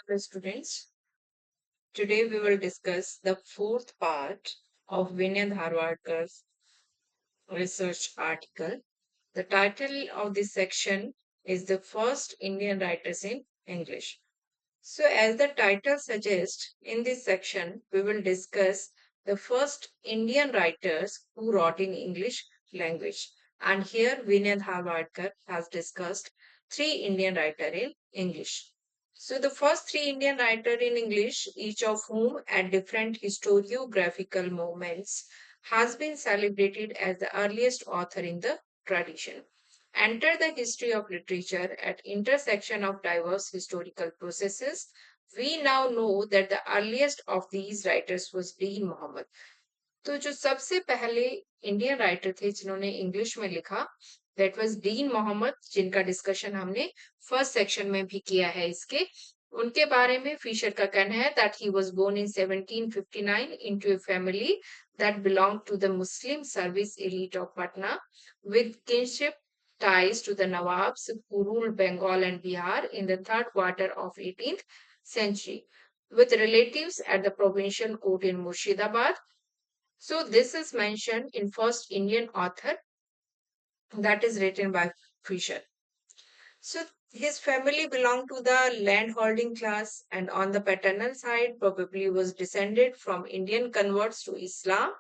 Hello, students. Today we will discuss the fourth part of Vinay Dharwadkar's research article. The title of this section is The First Indian Writers in English. So, as the title suggests, in this section we will discuss the first Indian writers who wrote in English language. And here Vinay Dharwadkar has discussed three Indian writers in English. So the first three Indian writers in English, each of whom at different historiographical moments has been celebrated as the earliest author in the tradition. Enter the history of literature at intersection of diverse historical processes. We now know that the earliest of these writers was Dean Mohammed. तो जो सबसे पहले Indian writer थे जिन्होंने English में लिखा that was dean Mohammad, जिनका discussion हमने फर्स्ट सेक्शन में भी किया है इसके उनके बारे में फिशर का कहना है that he was born in 1759 into a family that belong to the Muslim service elite of Patna with kinship ties to the Nawabs who ruled Bengal and Bihar in the third quarter of 18th century, with relatives at the provincial court in Murshidabad. So this is mentioned in first Indian author that is written by Fisher. So his family belonged to the landholding class and on the paternal side probably was descended from Indian converts to Islam,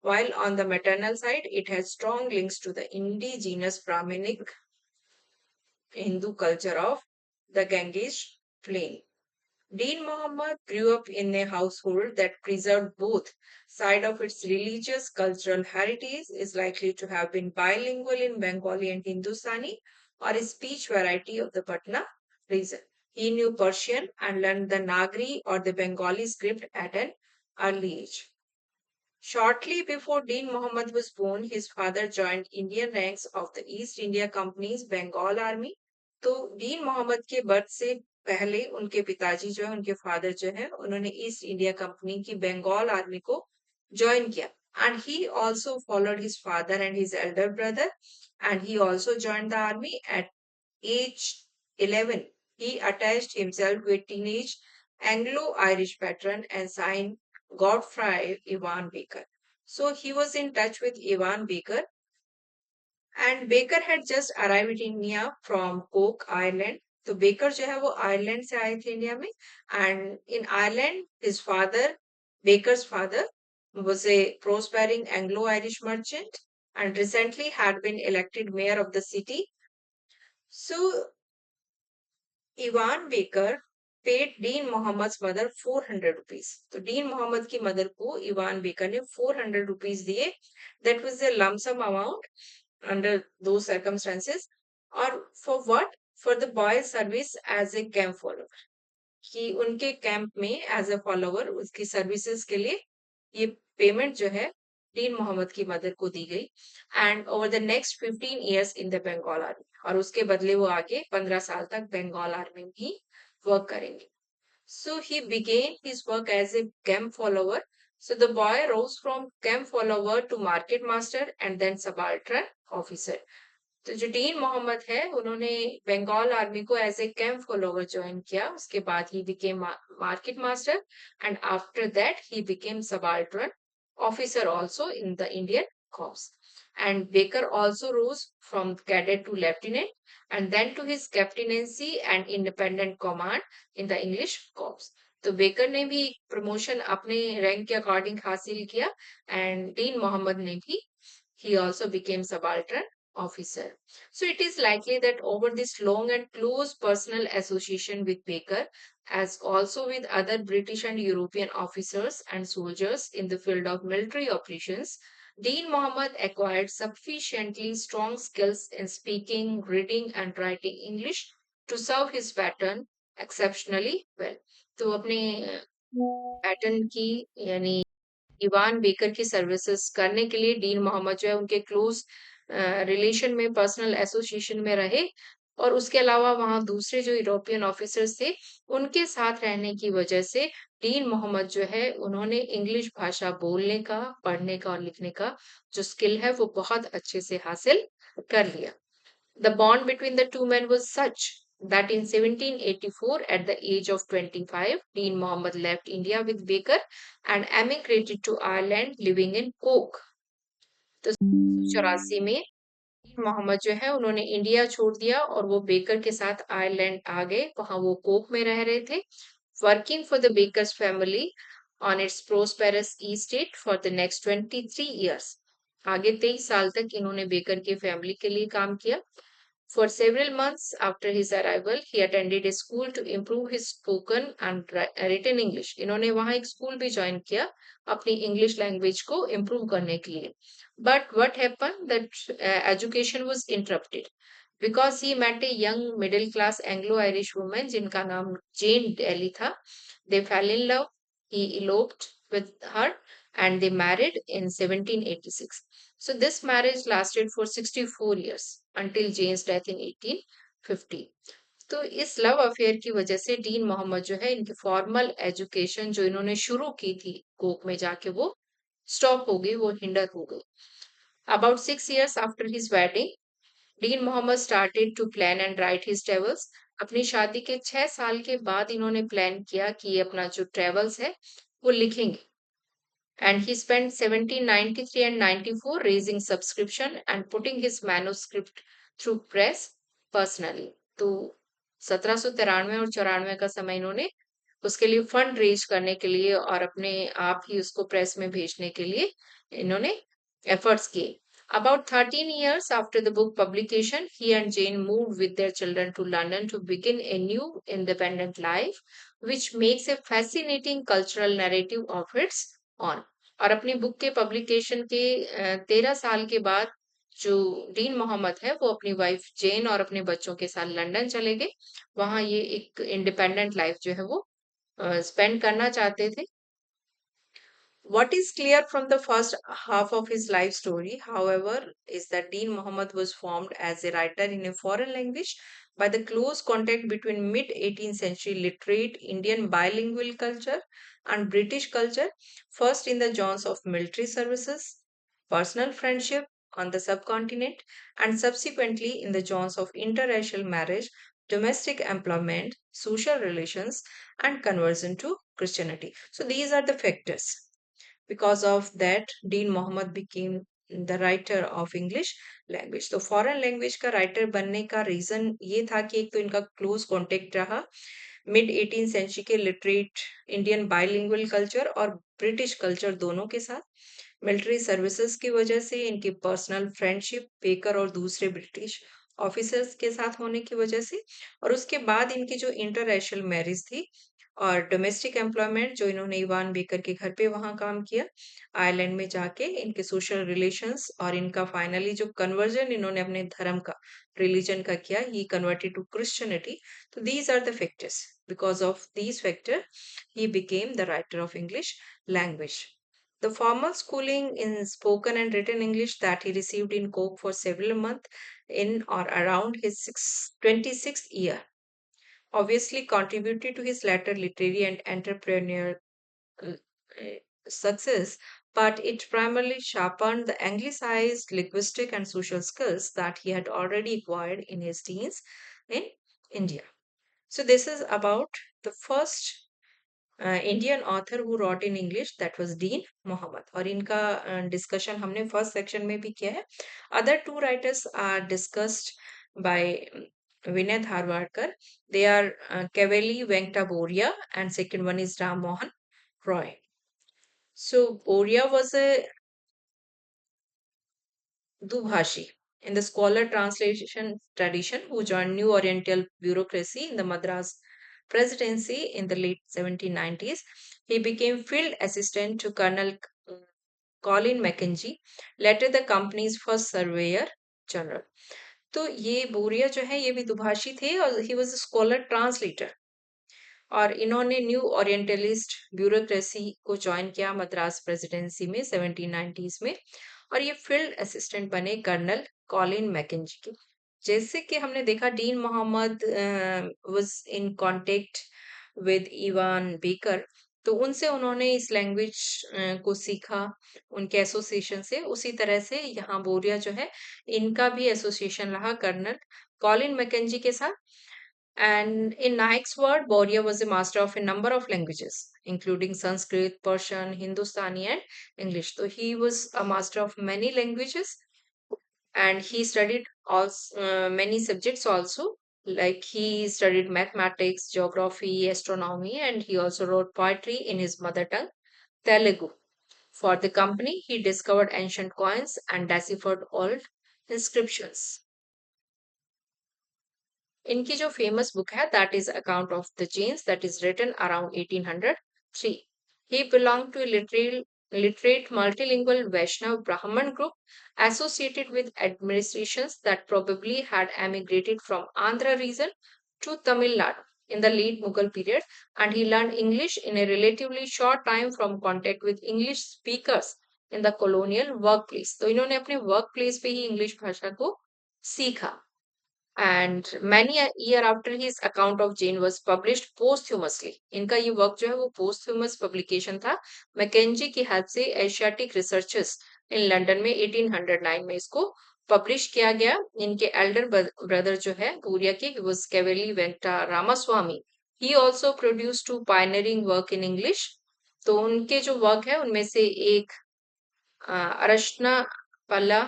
while on the maternal side it has strong links to the indigenous Brahminic Hindu culture of the Ganges plain. Dean Muhammad grew up in a household that preserved both side of its religious cultural heritage, is likely to have been bilingual in Bengali and Hindustani or a speech variety of the Patna region. He knew Persian and learned the Nagari or the Bengali script at an early age. Shortly before Dean Muhammad was born, his father joined Indian ranks of the East India Company's Bengal Army. तो डीन मोहम्मद के birth से पहले उनके पिताजी जो है उनके father जो है उन्होंने ईस्ट इंडिया कंपनी की बंगाल आर्मी को ज्वाइन किया and he also followed his father and his elder brother and he also joined the army at age 11. He attached himself to a teenage Anglo-Irish veteran and signed Godfrey Ivan Baker. So he was in touch with Ivan Baker, and Baker had just arrived in India from Cork, Ireland. तो baker जो है वो Ireland से आए थे India में and in Ireland his father Baker's father was a prospering Anglo-Irish merchant and recently had been elected mayor of the city. So Evan Baker paid Dean Mahomed mother 400 rupees. तो डीन मोहम्मद की मदर को इवान बेकर ने 400 rupees दिए. That was a lump sum amount under those circumstances. और for what? For the boy service as a camp follower. कि उनके camp में as a follower उसकी सर्विसेज के लिए ये पेमेंट जो है डीन मोहम्मद की मदर को दी गई and over the next 15 years in the Bengal army. और उसके बदले वो आगे 15 साल तक बंगाल आर्मी में ही वर्क करेंगे. So he began his work as a camp follower. So the boy rose from camp follower to market master and then subaltern officer. तो जो डीन मोहम्मद है उन्होंने बंगाल आर्मी को as a camp follower join किया. उसके बाद he became market master and after that he became subaltern officer also in the Indian corps. And Baker also rose from cadet to lieutenant and then to his captaincy and independent command in the English corps. तो baker ने भी promotion अपने rank के according हासिल किया and dean Mohammad ने भी he also became subaltern officer. So it is likely that over this long and close personal association with Baker, as also with other British and European officers and soldiers in the field of military operations, Dean Mohammed acquired sufficiently strong skills in speaking, reading, and writing English to serve his pattern exceptionally well. तो अपने pattern की यानी Ivan baker की services करने के लिए dean Mohammad जो है उनके क्लोज रिलेशन में पर्सनल एसोसिएशन में रहे और उसके अलावा वहां दूसरे जो यूरोपियन ऑफिसर्स थे उनके साथ रहने की वजह से डीन मोहम्मद जो है उन्होंने इंग्लिश भाषा बोलने का, पढ़ने का और लिखने का जो स्किल है वो बहुत अच्छे से हासिल कर लिया. The bond between the two men was such that in 1784, at the age of 25, Dean Mohammed left India with Baker and emigrated to Ireland, living in Cork. तो 1784 में डीन मोहम्मद जो है उन्होंने इंडिया छोड़ दिया और वो बेकर के साथ आयरलैंड आ गए। वहां वो कोक में रह रहे थे, working for the Baker's family on its prosperous estate for the next 23 years. आगे 23 साल तक इन्होंने बेकर की फैमिली के लिए काम किया। For several months after his arrival, he attended a school to improve his spoken and written English. इन्होंने वहाँ एक स्कूल भी ज्वाइन किया अपनी इंग्लिश लैंग्वेज को इम्प्रूव करने के लिए। But what happened that education was interrupted because he met a young middle class Anglo-Irish woman जिनका नाम जेन डेली था. They fell in love. He eloped with her and they married in 1786. So this marriage lasted for 64 years until Jane's death in 1850. तो इस love affair की वजह से dean Mohammad जो है इनकी फॉर्मल एजुकेशन जो इन्होंने शुरू की थी कोक में जाके वो स्टॉप हो गई, वो हिंडर हो गई। About 6 years after his wedding, Dean Mahomed started to plan and write his travels. अपनी शादी के 6 साल के बाद इन्होंने प्लान किया कि ये अपना जो ट्रेवल्स है वो लिखेंगे। And he spent 1793 and 94 raising subscription and putting his manuscript through press personally. तो 1793 और 94 का समय इन्होंने उसके लिए फंड रेज करने के लिए और अपने आप ही उसको प्रेस में भेजने के लिए इन्होंने एफर्ट्स किए। About 13 years after the book publication, he and Jane moved with their children to London to begin a new independent life, which makes a fascinating cultural narrative of its own. और अपनी book के publication के 13 साल के बाद जो dean Mahomed है वो अपनी वाइफ जेन और अपने बच्चों के साथ लंदन चले गए। वहां ये एक इंडिपेंडेंट लाइफ जो है वो स्पेंड करना चाहते थे। What is clear from the first half of his life story, however, is that Dean Muhammad was formed as a writer in a foreign language by the close contact between mid 18th century literate Indian bilingual culture and British culture, first in the zones of military services, personal friendship on the subcontinent, and subsequently in the zones of interracial marriage, domestic employment, social relations, and conversion to Christianity. So, these are the factors. Because of that, Dean Mohammed became the writer of English language. तो foreign language का writer बनने का reason ये था कि एक तो इनका क्लोज कांटेक्ट रहा मिड 18 सेंचुरी के लिटरेट इंडियन बाइलिंगुअल कल्चर और ब्रिटिश कल्चर दोनों के साथ, मिलिट्री सर्विसेज की वजह से इनकी पर्सनल फ्रेंडशिप बेकर और दूसरे ब्रिटिश ऑफिसर्स के साथ होने की वजह से, और उसके बाद इनकी जो इंटरनेशनल मैरिज थी और डोमेस्टिक एम्प्लॉयमेंट जो इन्होंने इवान बेकर के घर पे वहां काम किया आयरलैंड में जाके, इनके सोशल रिलेशंस और इनका फाइनली जो कन्वर्जन इन्होंने अपने धर्म का रिलीजन का किया, ही कन्वर्टेड टू क्रिश्चियनिटी। तो these are the factors, because of these factor he became the writer of English language. The formal schooling in spoken and written English that he received in Cork for several months in or around his 26th year obviously contributed to his later literary and entrepreneurial uh, success, but it primarily sharpened the anglicized linguistic and social skills that he had already acquired in his teens in India. So, this is about the first Indian author who wrote in English, that was Dean Mohammed. और इनका discussion हमने first section में भी किया है। Other two writers are discussed by Vinay Dharwadkar. They are Kaveli Venkata Boria, and second one is Ram Mohan Roy. So Boria was a Dubhashi in the scholar translation tradition who joined New Oriental bureaucracy in the Madras presidency in the late 1790s. He became field assistant to Colonel Colin Mackenzie, later the company's first surveyor general. तो ये बोरिया जो है ये भी दुभाषी थे और he was scholar translator, और इन्होंने न्यू ओरिएंटलिस्ट ब्यूरोक्रेसी को ज्वाइन किया मद्रास प्रेसिडेंसी में 1790s में, और ये फील्ड असिस्टेंट बने कर्नल कॉलिन मैकेंजी के। जैसे कि हमने देखा Dean Mahomed was in contact with Evan Baker, तो उनसे उन्होंने इस लैंग्वेज को सीखा उनके एसोसिएशन से। उसी तरह से यहाँ बोरिया जो है इनका भी एसोसिएशन रहा कर्नल कॉलिन मैकेंजी के साथ। And in Naik's word, Borya was a master of a number of languages, including Sanskrit, Persian, Hindustani, and English. So he was a master of many languages, and he studied also many subjects also. Like he studied mathematics, geography, astronomy, and he also wrote poetry in his mother tongue, Telugu. For the company, he discovered ancient coins and deciphered old inscriptions. इनकी जो famous book है that is account of the Jains that is written around 1803. He belonged to a literate multilingual Vaishnav Brahman group associated with administrations that probably had emigrated from Andhra region to Tamil Nadu in the late Mughal period, and he learned English in a relatively short time from contact with English speakers in the colonial workplace. तो इन्होंने अपने work place पे ही English भाषा को सीखा. And many a year after his account of Jane was published posthumously. इनका ये work जो है वो posthumous publication था. मैकेंजी की हेल्प से एशियाटिक रिसर्चर्स इन लंदन में 1809 में इसको पब्लिश किया गया. इनके एल्डर ब्रदर जो है पूरिया के was Kaveli Venkata Ramaswamy. He also produced two pioneering work in English. तो उनके जो वर्क है उनमें से एक अरशना पल्ला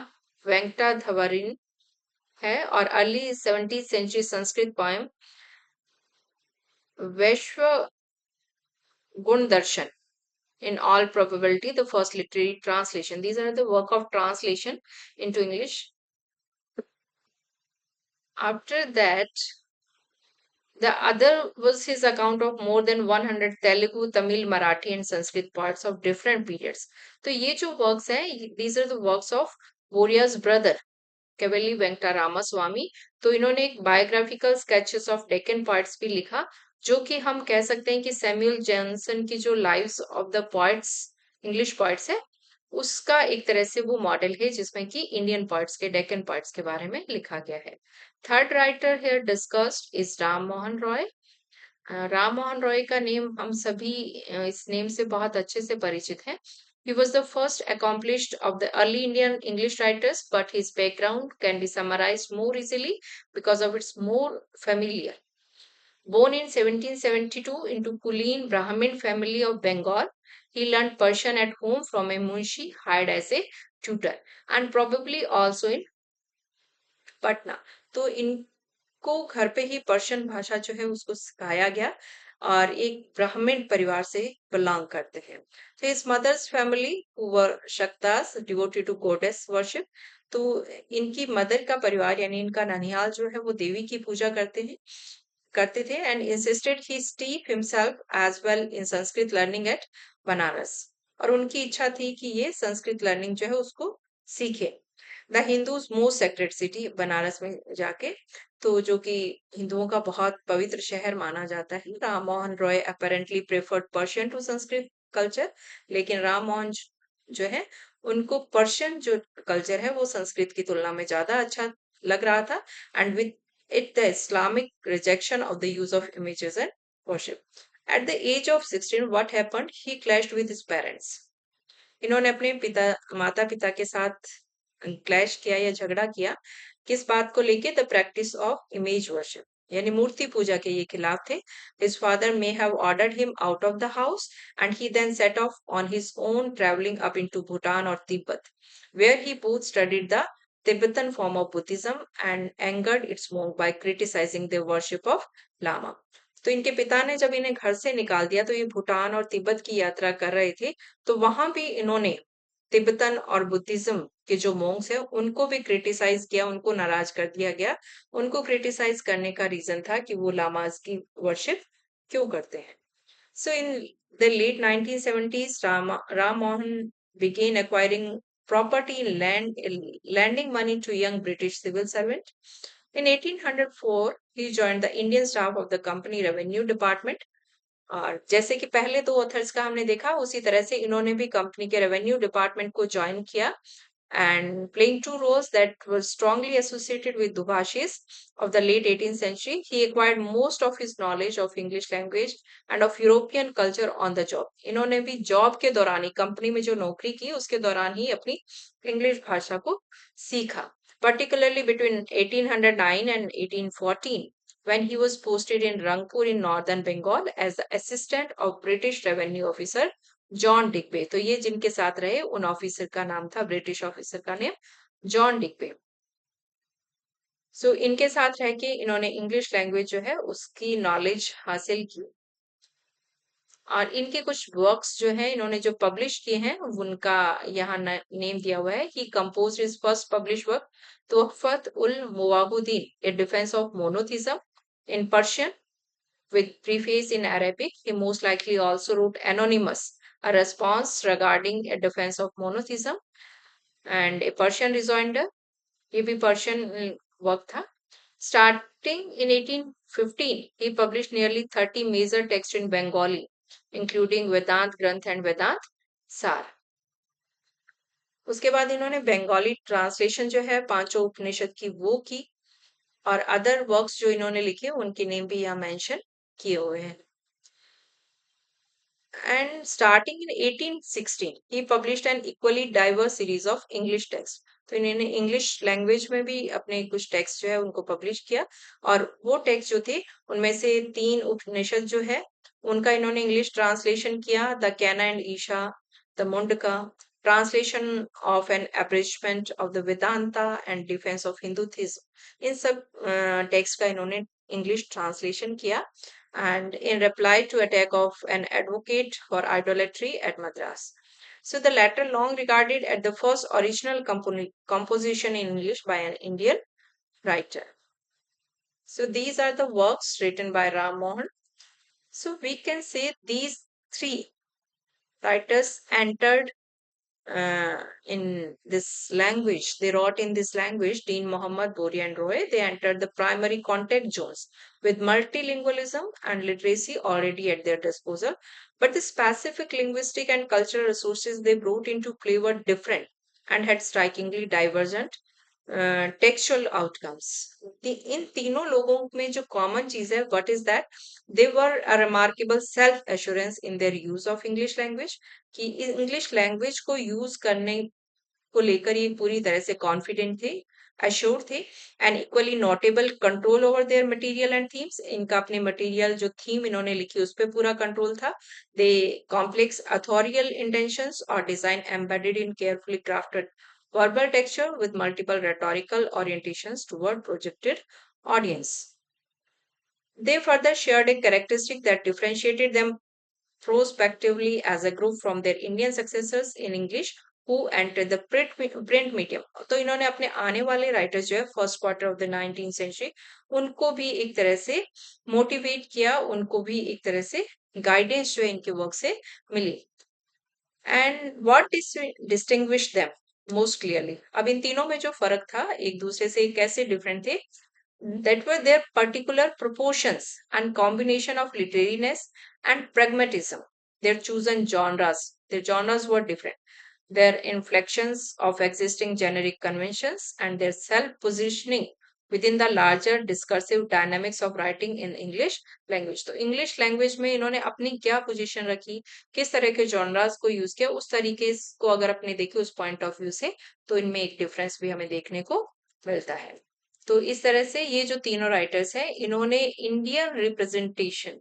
वेंकटाधवरिन है और early 17th century Sanskrit poem Vaishva Guna Darshan. In all probability, the first literary translation. These are the work of translation into English. After that, the other was his account of more than 100 Telugu, Tamil, Marathi, and Sanskrit poets of different periods. तो ये जो works हैं, these are the works of Borya's brother, केवली वेंकटा रामास्वामी. तो इन्होंने एक biographical sketches of Deccan poets भी लिखा, जो कि हम कह सकते हैं कि सैमुअल जॉनसन की जो lives of the poets English poets है उसका एक तरह से वो मॉडल है जिसमें कि इंडियन पोएट्स के डेक्कन पोएट्स के बारे में लिखा गया है. Third writer here discussed is Ram Mohan Roy. Ram Mohan Roy का नेम हम सभी इस नेम से बहुत अच्छे से परिचित हैं. He was the first accomplished of the early Indian English writers, but his background can be summarized more easily because of its more familiar. Born in 1772 into Kuleen Brahmin family of Bengal, he learned Persian at home from a munshi hired as a tutor, and probably also in Patna. तो इनको घर पे ही Persian भाषा जो है उसको सिखाया गया और एक ब्राह्मण परिवार से बिलोंग करते हैं. तो his mother's family were Shaktas devoted to goddess worship. तो इनकी मदर का परिवार यानी इनका ननिहाल जो है वो देवी की पूजा करते थे and insisted he steep himself as well in Sanskrit learning at Banaras. और उनकी इच्छा थी कि ये संस्कृत लर्निंग जो है उसको सीखे. The Hindus most sacred city Banaras में जाके, तो जो कि हिंदुओं का बहुत पवित्र शहर माना जाता है. Ram Mohan Roy apparently preferred Persian to Sanskrit culture, लेकिन राम मोहन जो है उनको पर्शियन जो कल्चर है वो संस्कृत की तुलना में ज्यादा अच्छा लग रहा था. And with it the Islamic rejection of the use of images and worship. At the age of 16, what happened? He clashed with his parents. इन्होंने अपने माता पिता के साथ क्लैश किया या झगड़ा किया. किस बात को लेके? The practice of image worship यानी मूर्ति पूजा के ये खिलाफ थे. His father may have ordered him out of the house and he then set off on his own travelling up into Bhutan और Tibet, where he both studied the Tibetan form of Buddhism and angered its monk by criticizing the worship of Lama. तो इनके पिता ने जब इन्हें घर से निकाल दिया तो ये भूटान और तिब्बत की यात्रा कर रहे थे. तो वहां भी इन्होंने तिब्बतन और बुद्धिज्म के जो मोंक्स है उनको भी क्रिटिसाइज किया, उनको नाराज कर दिया गया. उनको क्रिटिसाइज करने का रीजन था कि वो लामाज की वर्शिप क्यों करते हैं. So in the late 1970s, Ram Mohan began acquiring property in land, lending money to young British civil servant. In 1804, he joined the Indian staff of the company revenue department. और जैसे कि पहले दो authors का हमने देखा उसी तरह से इन्होंने भी कंपनी के रेवेन्यू डिपार्टमेंट को ज्वाइन किया. And playing two roles that were strongly associated with Dubhashis of the late 18th century, he acquired most of his knowledge of English language and of European culture on the job. इन्होंने भी job के दौरान ही company में जो नौकरी की उसके दौरान ही अपनी इंग्लिश भाषा को सीखा. Particularly between 1809 and 1814, when he was posted in Rangpur in northern Bengal as the assistant of British Revenue Officer John Digby. तो ये जिनके साथ रहे उन ऑफिसर का नाम था, ब्रिटिश ऑफिसर का नेम जॉन डिग्बे। सो इनके साथ रह के इन्होंने इंग्लिश लैंग्वेज जो है उसकी नॉलेज हासिल की। और इनके कुछ वर्क्स जो है इन्होंने जो पब्लिश किए हैं उनका यहाँ नेम दिया हुआ है। He compose his first publish work Tuhfat ul Muwahhidin a defence of monotheism in Persian with preface in Arabic. He most likely also wrote Anonymous, a response regarding a defense of monotheism and a Persian rejoinder. ये भी Persian work था। Starting in 1815, he published nearly 30 major texts in Bengali, including Vedant Granth and Vedant Sar. उसके बाद इन्होंने Bengali translation जो है पांचों उपनिषद की वो की, और अदर वर्क्स जो इन्होंने लिखे उनके नेम भी यहाँ मेंशन किए हुए हैं। And starting in 1816, he published an equally diverse series of English texts. तो इन्होंने इंग्लिश लैंग्वेज में भी अपने कुछ टेक्स्ट जो है उनको पब्लिश किया, और वो टेक्स्ट जो थे उनमें से 3 उपनिषद जो है उनका इन्होंने इंग्लिश ट्रांसलेशन किया, the Kena and Isha, the Mundaka, translation of an abridgment of the Vedanta and defence of Hinduism. इन सब टेक्स्ट का इन्होंने इंग्लिश ट्रांसलेशन किया, and in reply to attack of an advocate for idolatry at Madras. So the latter long regarded as the first original composition in English by an Indian writer. So these are the works written by Ram Mohan. So we can say these three writers entered in this language. They wrote in this language, Dean Muhammad, Bori and Roy. They entered the primary contact zones with multilingualism and literacy already at their disposal. But the specific linguistic and cultural resources they brought into play were different and had strikingly divergent textual outcomes. इन तीनों लोगों में जो common चीज है, what is that? They were a remarkable self assurance in their use of English language, कि English language को use करने को लेकर ये पूरी तरह से कॉन्फिडेंट थे, अश्योर थे, and equally notable control over their material and themes. इनका अपने मटेरियल जो थीम इन्होंने लिखी उस पर पूरा कंट्रोल था। दे कॉम्प्लेक्स अथोरियल इंटेंशंस और design embedded in carefully crafted verbal texture with multiple rhetorical orientations toward projected audience. They further shared a characteristic that differentiated them prospectively as a group from their Indian successors in English who entered the print medium. तो इन्होंने अपने आने वाले writers जो है first quarter of the 19th century उनको भी एक तरह से मोटिवेट किया, उनको भी एक तरह से गाइडेंस जो है इनके वर्क से मिली। And what distinguish them most clearly, अब इन तीनों में जो फर्क था एक दूसरे से कैसे डिफरेंट थे, that were their particular proportions and combination of literariness and pragmatism. Their chosen genres, their genres were different. Their inflections of existing generic conventions and their self-positioning within the larger discursive dynamics of writing in English language. तो English language में इन्होंने अपनी क्या position रखी, किस तरह के genres को यूज किया, उस तरीके को अगर अपने देखे उस पॉइंट ऑफ व्यू से, तो इनमें एक डिफरेंस भी हमें देखने को मिलता है। तो इस तरह से ये जो तीनों राइटर्स हैं इन्होंने Indian representation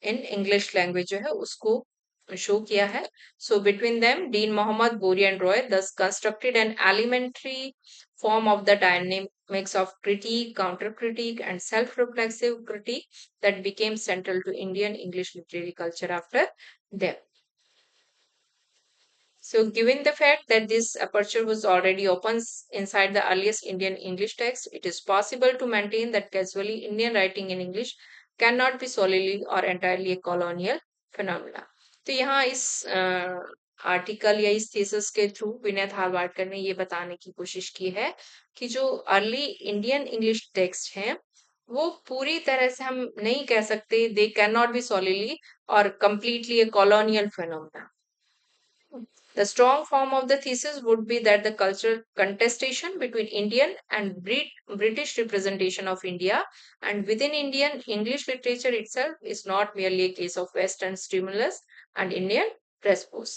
in English language जो है उसको शो किया है। So between them Dean Mohammad, बोरी and Roy thus constructed an elementary form of the dynamics of critique, counter critique and self-reflexive critique that became central to Indian English literary culture after them. So, given the fact that this aperture was already open inside the earliest Indian English text, it is possible to maintain that casually Indian writing in English cannot be solely or entirely a colonial phenomena. तो यहाँ इस article या इस thesis के through विनय धारवाड़कर ने ये बताने की कोशिश की है कि जो अर्ली इंडियन इंग्लिश टेक्स्ट हैं वो पूरी तरह से हम नहीं कह सकते they can not be solidly और completely a colonial phenomena. The strong form of the thesis would be that the cultural contestation between Indian and British representation of India and within Indian English literature itself is not merely a case of Western stimulus and Indian response.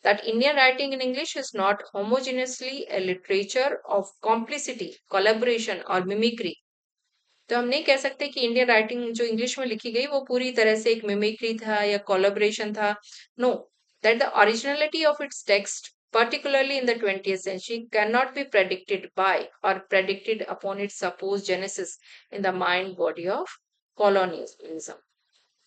That Indian writing in English is not homogeneously a literature of complicity, collaboration, or mimicry, तो हम नहीं कह सकते कि Indian writing जो English में लिखी गई वो पूरी तरह से एक मिमिक्री था या कोलैबोरेशन था। No, that the originality of its text particularly in the 20th century cannot be predicted by or predicted upon its supposed genesis in the mind body of colonialism।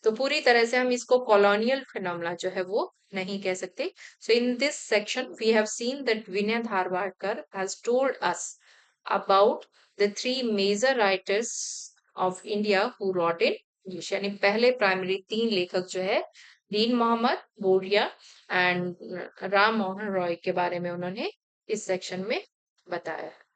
तो पूरी तरह से हम इसको कॉलोनियल फिनोमेना जो है वो नहीं कह सकते। So in this section we have seen that Vinay Dharwadkar has told us about the three major writers of India who wrote in English, यानी पहले प्राइमरी तीन लेखक जो है दीन मोहम्मद, बोरिया एंड राम मोहन रॉय के बारे में उन्होंने इस सेक्शन में बताया है।